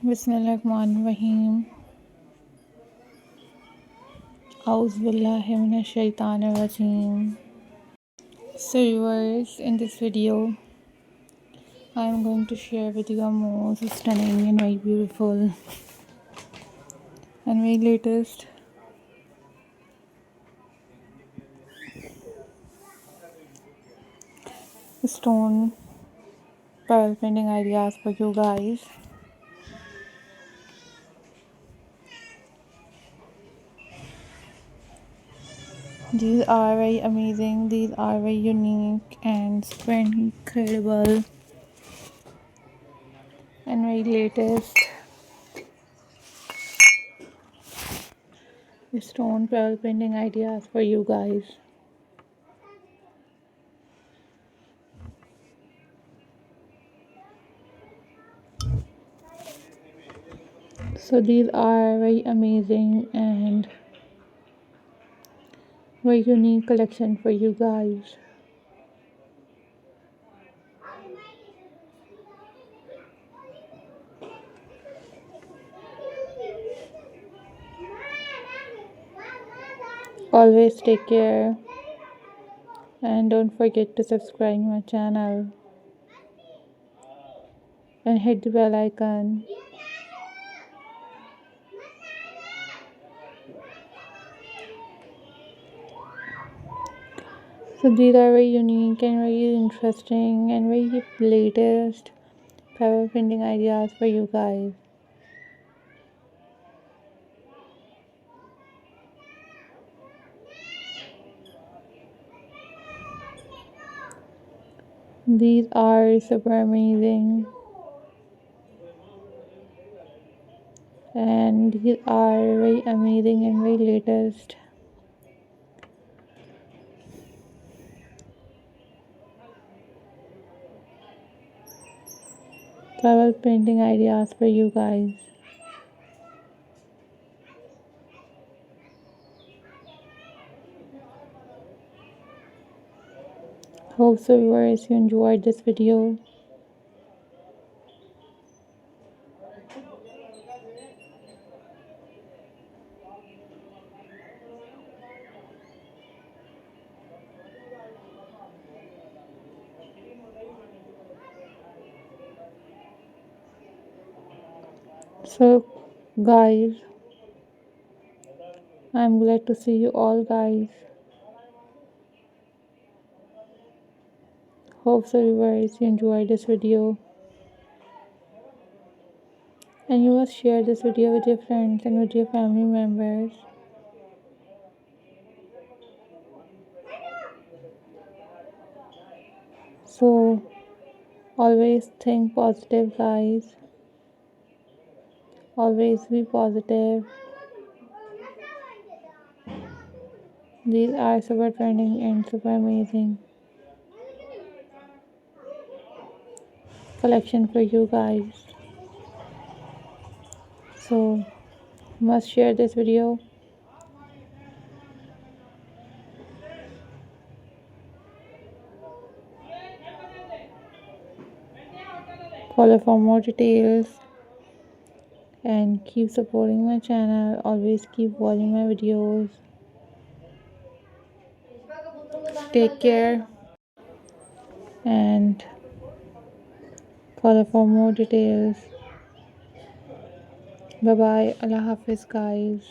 बिस्मिल्लाहिर्रहमानिर्रहीम। Auzubillahiminash-shaytanir-rajeem. So viewers, in this video I am going to share with you a most stunning and very beautiful and very latest stone pearl painting ideas for you guys. These are very amazing, these are very unique and super incredible and very latest stone pearl painting ideas for you guys. So these are very amazing and very unique collection for you guys. Always take care and don't forget to subscribe my channel and hit the bell icon. So these are very unique and very interesting and very latest pebble painting ideas for you guys. These are super amazing and these are very amazing and very latest. Pebble painting ideas for you guys. Hope so viewers you enjoyed this video. So guys, I'm glad to see you all guys. Hope so viewers you enjoyed this video and you must share this video with your friends and with your family members. So always think positive guys. Always be positive. These are super trending and super amazing collection for you guys. So must share this video. Follow for more details and keep supporting my channel. Always keep watching my videos. Take care and follow for more details. Bye bye. Allah Hafiz guys.